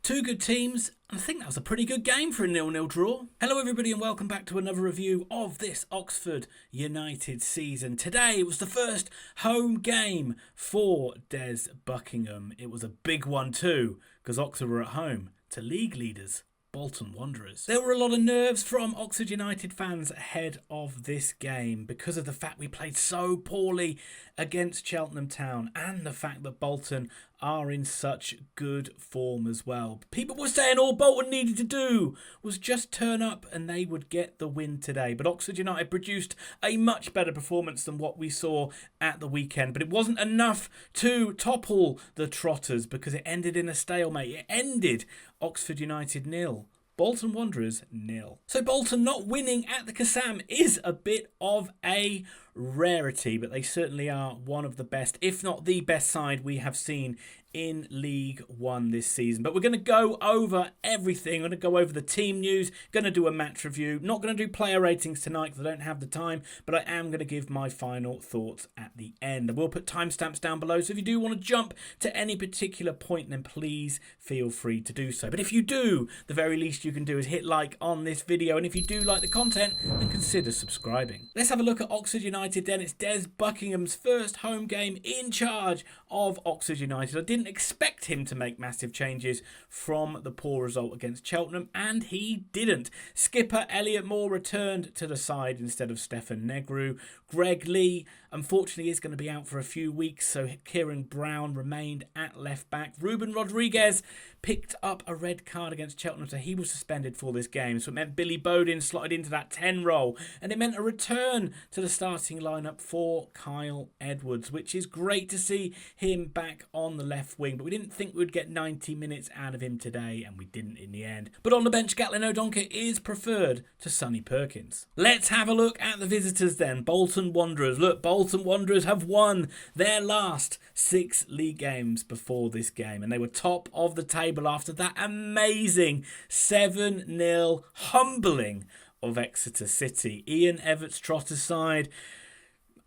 Two good teams, and I think that was a pretty good game for a 0-0 draw. Hello everybody and welcome back to another review of this Oxford United season. Today it was the first home game for Des Buckingham. It was a big one too, because Oxford were at home to league leaders Bolton Wanderers. There were a lot of nerves from Oxford United fans ahead of this game because of the fact we played so poorly against Cheltenham Town and the fact that Bolton are in such good form as well. People were saying all Bolton needed to do was just turn up and they would get the win today. But Oxford United produced a much better performance than what we saw at the weekend. But it wasn't enough to topple the Trotters because it ended in a stalemate. It ended Oxford United 0. Bolton Wanderers 0. So Bolton not winning at the Kassam is a bit of a rarity, but they certainly are one of the best, if not the best side we have seen in League One this season. But we're going to go over everything. I'm going to go over the team news, going to do a match review, not going to do player ratings tonight because I don't have the time, but I am going to give my final thoughts at the end. I will put timestamps down below, so if you do want to jump to any particular point, then please feel free to do so. But if you do, the very least you can do is hit like on this video, and if you do like the content, then consider subscribing. Let's have a look at Oxford United then. It's Des Buckingham's first home game in charge of Oxford United. I didn't expect him to make massive changes from the poor result against Cheltenham, and he didn't. Skipper Elliot Moore returned to the side instead of Stefan Negru. Greg Lee unfortunately is going to be out for a few weeks, so Kieran Brown remained at left back. Ruben Rodriguez picked up a red card against Cheltenham, so he was suspended for this game. So it meant Billy Bodin slotted into that 10 role, and it meant a return to the starting lineup for Kyle Edwards, which is great to see him back on the left wing. But we didn't think we'd get 90 minutes out of him today, and we didn't in the end. But on the bench, Gatlin O'Donkor is preferred to Sonny Perkins. Let's have a look at the visitors then. Bolton Wanderers. Look, Bolton Wanderers have won their last 6 league games before this game, and they were top of the table after that amazing 7-0 humbling of Exeter City. Ian Everett's Trotters side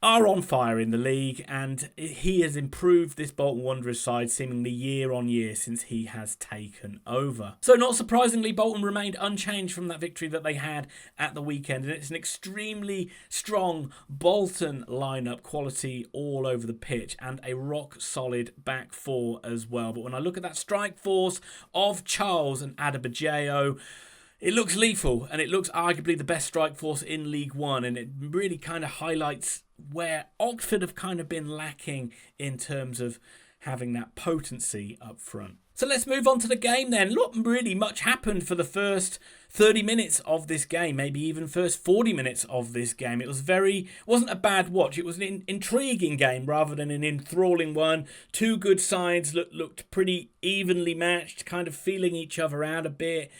are on fire in the league, and he has improved this Bolton Wanderers side seemingly year on year since he has taken over. So not surprisingly, Bolton remained unchanged from that victory that they had at the weekend, and it's an extremely strong Bolton lineup, quality all over the pitch, and a rock solid back four as well. But when I look at that strike force of Charles and Adebayo, it looks lethal, and it looks arguably the best strike force in League One, and it really kind of highlights where Oxford have kind of been lacking in terms of having that potency up front. So let's move on to the game then. Not really much happened for the first 30 minutes of this game, maybe even first 40 minutes of this game. It wasn't a bad watch. It was an intriguing game rather than an enthralling one. Two good sides looked pretty evenly matched, kind of feeling each other out a bit.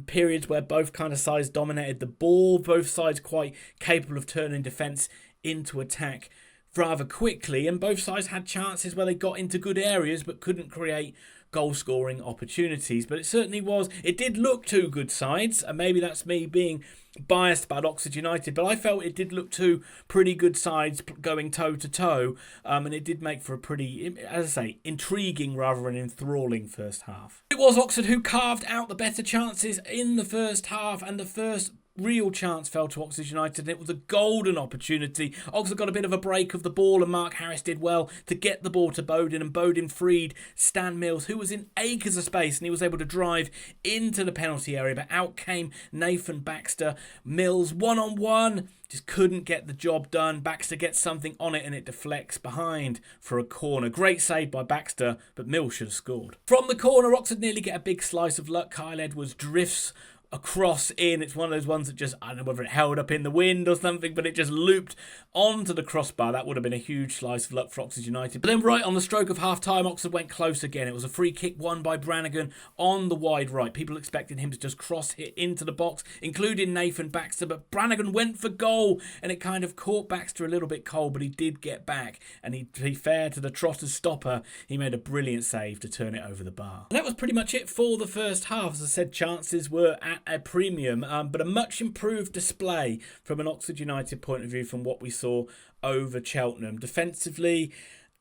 Periods where both kind of sides dominated the ball, both sides quite capable of turning defence into attack rather quickly, and both sides had chances where they got into good areas but couldn't create goal scoring opportunities. But it did look two good sides, and maybe that's me being biased about Oxford United, but I felt it did look two pretty good sides going toe to toe, and it did make for a pretty, as I say, intriguing rather than enthralling first half. It was Oxford who carved out the better chances in the first half, and the first real chance fell to Oxford United, and it was a golden opportunity. Oxford got a bit of a break of the ball, and Mark Harris did well to get the ball to Bodin, and Bodin freed Stan Mills, who was in acres of space, and he was able to drive into the penalty area, but out came Nathan Baxter. Mills one-on-one, just couldn't get the job done. Baxter gets something on it, and it deflects behind for a corner. Great save by Baxter, but Mills should have scored. From the corner, Oxford nearly get a big slice of luck. Kyle Edwards drifts across in. It's one of those ones that just, I don't know whether it held up in the wind or something, but it just looped onto the crossbar. That would have been a huge slice of luck for Oxford United. But then right on the stroke of half-time, Oxford went close again. It was a free kick won by Brannigan on the wide right. People expected him to just cross hit into the box, including Nathan Baxter, but Brannigan went for goal, and it kind of caught Baxter a little bit cold, but he did get back, and to be fair to the Trotters stopper, he made a brilliant save to turn it over the bar. And that was pretty much it for the first half. As I said, chances were at a premium, but a much improved display from an Oxford United point of view from what we saw over Cheltenham. Defensively,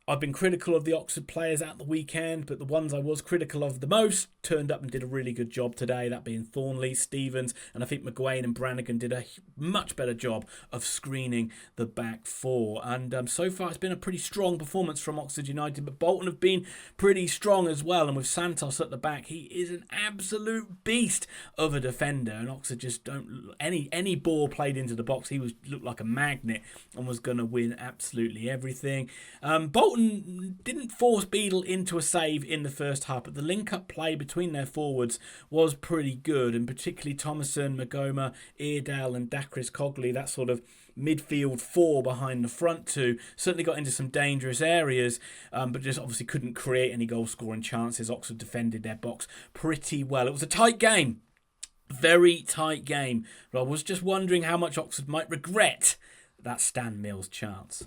I've been critical of the Oxford players at the weekend, but the ones I was critical of the most turned up and did a really good job today, that being Thornley, Stevens, and I think McGuane and Brannigan did a much better job of screening the back four. And so far it's been a pretty strong performance from Oxford United, but Bolton have been pretty strong as well, and with Santos at the back, he is an absolute beast of a defender, and Oxford just don't... Any ball played into the box, he looked like a magnet and was going to win absolutely everything. Bolton didn't force Beadle into a save in the first half, but the link-up play between their forwards was pretty good, and particularly Thomason, Magoma, Eardale and Dacris Cogley, that sort of midfield four behind the front two, certainly got into some dangerous areas, but just obviously couldn't create any goal-scoring chances. Oxford defended their box pretty well. It was a tight game. Very tight game. But I was just wondering how much Oxford might regret that Stan Mills chance.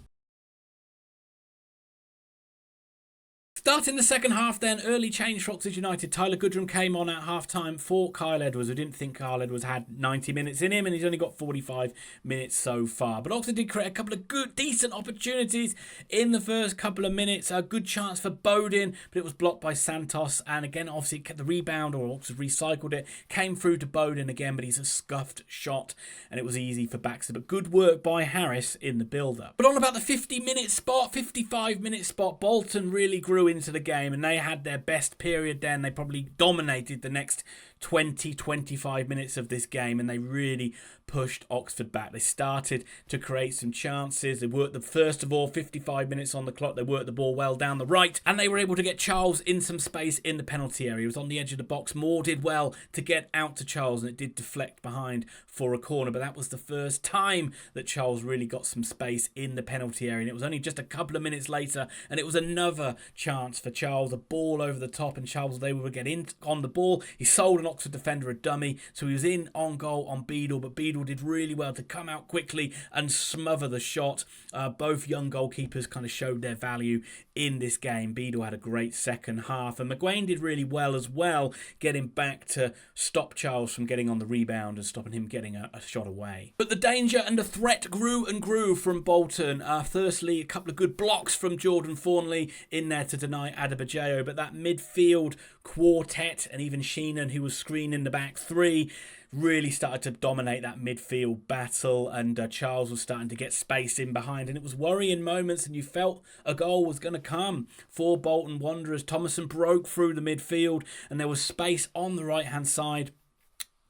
Starting the second half then, early change for Oxford United. Tyler Goodrum came on at half-time for Kyle Edwards. I didn't think Kyle Edwards had 90 minutes in him, and he's only got 45 minutes so far. But Oxford did create a couple of good, decent opportunities in the first couple of minutes. A good chance for Bowden, but it was blocked by Santos. And again, obviously, the rebound, or Oxford recycled it, came through to Bowden again, but he's a scuffed shot, and it was easy for Baxter. But good work by Harris in the build-up. But on about the 50-minute spot, 55-minute spot, Bolton really grew into the game, and they had their best period then. They probably dominated the next 20-25 minutes of this game, and they really pushed Oxford back. They started to create some chances. They worked first of all 55 minutes on the clock. They worked the ball well down the right, and they were able to get Charles in some space in the penalty area. He was on the edge of the box. Moore did well to get out to Charles, and it did deflect behind for a corner, but that was the first time that Charles really got some space in the penalty area, and it was only just a couple of minutes later, and it was another chance for Charles. A ball over the top, and Charles was able to get in on the ball. He sold an Oxford defender a dummy, so he was in on goal on Beadle, but Beadle did really well to come out quickly and smother the shot. Both young goalkeepers kind of showed their value in this game. Beadle had a great second half, and McGuane did really well as well, getting back to stop Charles from getting on the rebound and stopping him getting a shot away. But the danger and the threat grew and grew from Bolton. Firstly, a couple of good blocks from Jordan Thornley in there to deny Adebayo, but that midfield quartet, and even Sheenan, who was screening the back three, really started to dominate that midfield battle, and Charles was starting to get space in behind, and it was worrying moments, and you felt a goal was going to come for Bolton Wanderers. Thomason broke through the midfield, and there was space on the right-hand side.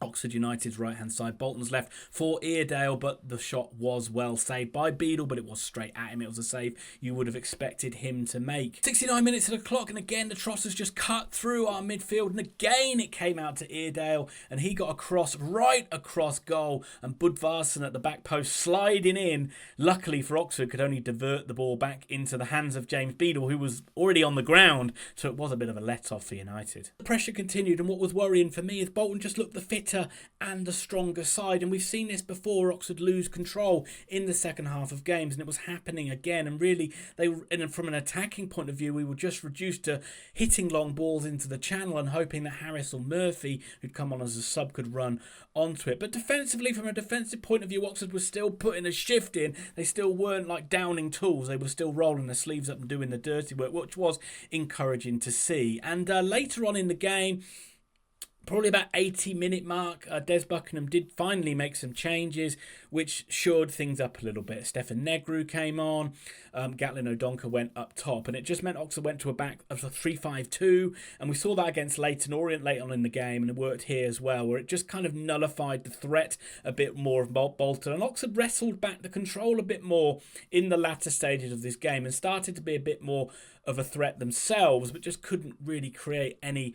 Oxford United's right-hand side, Bolton's left for Eardale, but the shot was well saved by Beadle, but it was straight at him. It was a save you would have expected him to make. 69 minutes of the clock, and again the Trossers just cut through our midfield, and again it came out to Eardale, and he got a cross right across goal, and Budvarsson at the back post sliding in. Luckily for Oxford, could only divert the ball back into the hands of James Beadle, who was already on the ground, so it was a bit of a let-off for United. The pressure continued, and what was worrying for me is Bolton just looked the fitter and the stronger side, and we've seen this before. Oxford lose control in the second half of games, and it was happening again, and really from an attacking point of view, we were just reduced to hitting long balls into the channel and hoping that Harris or Murphy, who'd come on as a sub, could run onto it. But defensively, from a defensive point of view, Oxford was still putting a shift in. They still weren't like downing tools. They were still rolling their sleeves up and doing the dirty work, which was encouraging to see. And later on in the game, probably about 80-minute mark, Des Buckingham did finally make some changes, which shored things up a little bit. Stefan Negru came on, Gatlin O'Donker went up top, and it just meant Oxford went to a back of a 3-5-2, and we saw that against Leyton Orient late on in the game, and it worked here as well, where it just kind of nullified the threat a bit more of Bolton, and Oxford wrestled back the control a bit more in the latter stages of this game and started to be a bit more of a threat themselves, but just couldn't really create any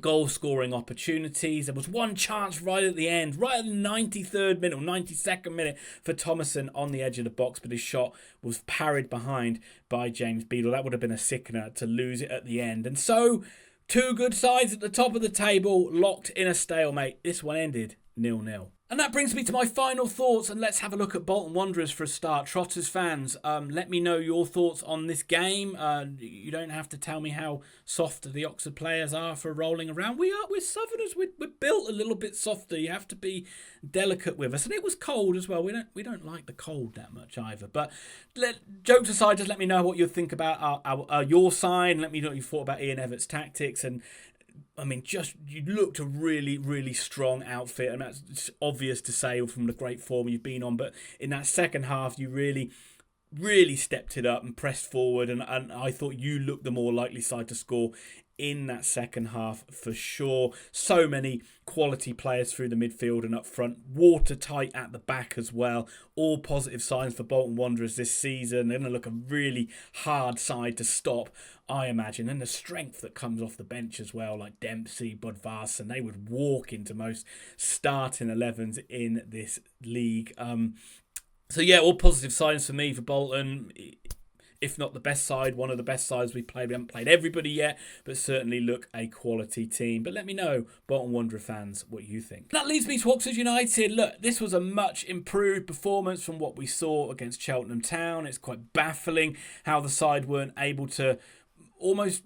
goal-scoring opportunities. There was one chance right at the end, right at the 93rd minute or 92nd minute for Thomason on the edge of the box, but his shot was parried behind by James Beadle. That would have been a sickener to lose it at the end. And so, two good sides at the top of the table locked in a stalemate. This one ended 0-0. And that brings me to my final thoughts, and let's have a look at Bolton Wanderers for a start. Trotters fans, let me know your thoughts on this game. You don't have to tell me how soft the Oxford players are for rolling around. We're Southerners. We're built a little bit softer. You have to be delicate with us, and it was cold as well. We don't like the cold that much either. But jokes aside, just let me know what you think about your side. Let me know what you thought about Ian Everett's tactics and. I mean, you looked a really, really strong outfit, and that's obvious to say from the great form you've been on. But in that second half, you really, really stepped it up and pressed forward, and I thought you looked the more likely side to score in that second half for sure. So many quality players through the midfield and up front, watertight at the back as well. All positive signs for Bolton Wanderers this season. They're going to look a really hard side to stop, I imagine. And the strength that comes off the bench as well, like Dempsey, Budvarsson, they would walk into most starting 11s in this league. So yeah, all positive signs for me for Bolton. If not the best side, one of the best sides we played. We haven't played everybody yet, but certainly look a quality team. But let me know, Bolton Wanderer fans, what you think. That leads me to Oxford United. Look, this was a much improved performance from what we saw against Cheltenham Town. It's quite baffling how the side weren't able to almost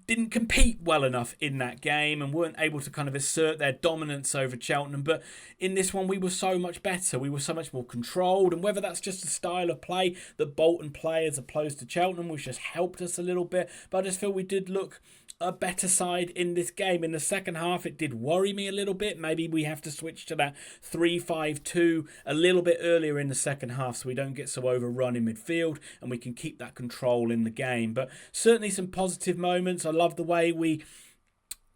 didn't compete well enough in that game and weren't able to kind of assert their dominance over Cheltenham. But in this one, we were so much better. We were so much more controlled. And whether that's just the style of play that Bolton play as opposed to Cheltenham, which just helped us a little bit. But I just feel we did look a better side in this game. In the second half, it did worry me a little bit. Maybe we have to switch to that 3-5-2 a little bit earlier in the second half so we don't get so overrun in midfield and we can keep that control in the game. But certainly some positive moments. I love the way we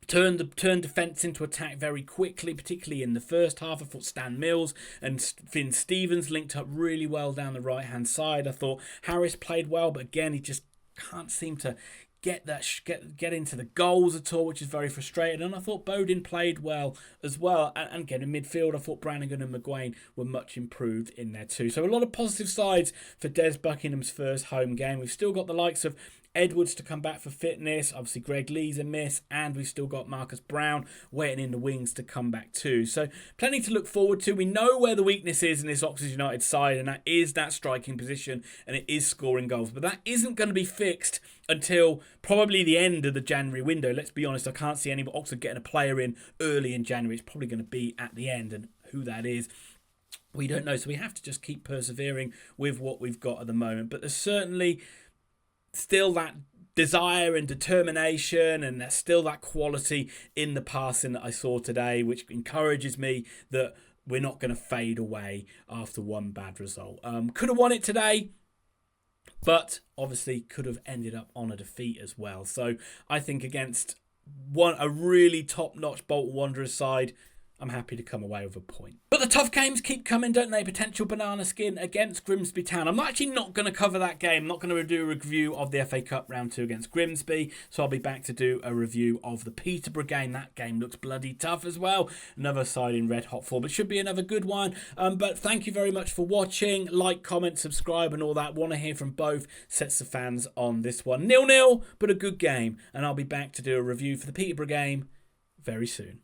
turned defence into attack very quickly, particularly in the first half. I thought Stan Mills and Finn Stevens linked up really well down the right-hand side. I thought Harris played well, but again, he just can't seem to get into the goals at all, which is very frustrating. And I thought Bodin played well as well. And again, in midfield, I thought Brannigan and McGuane were much improved in there too. So a lot of positive sides for Des Buckingham's first home game. We've still got the likes of Edwards to come back for fitness. Obviously, Greg Lee's a miss. And we've still got Marcus Brown waiting in the wings to come back too. So plenty to look forward to. We know where the weakness is in this Oxford United side, and that is that striking position, and it is scoring goals. But that isn't going to be fixed until probably the end of the January window. Let's be honest, I can't see any Oxford getting a player in early in January. It's probably going to be at the end, and who that is, we don't know. So we have to just keep persevering with what we've got at the moment. But there's certainly still that desire and determination, and there's still that quality in the passing that I saw today, which encourages me that we're not going to fade away after one bad result. Could have won it today, but obviously could have ended up on a defeat as well. So I think against a really top-notch Bolton Wanderers side, I'm happy to come away with a point. But the tough games keep coming, don't they? Potential banana skin against Grimsby Town. I'm actually not going to cover that game. I'm not going to do a review of the FA Cup Round 2 against Grimsby. So I'll be back to do a review of the Peterborough game. That game looks bloody tough as well. Another side in red hot form. But should be another good one. But thank you very much for watching. Like, comment, subscribe and all that. Want to hear from both sets of fans on this one. 0-0, but a good game. And I'll be back to do a review for the Peterborough game very soon.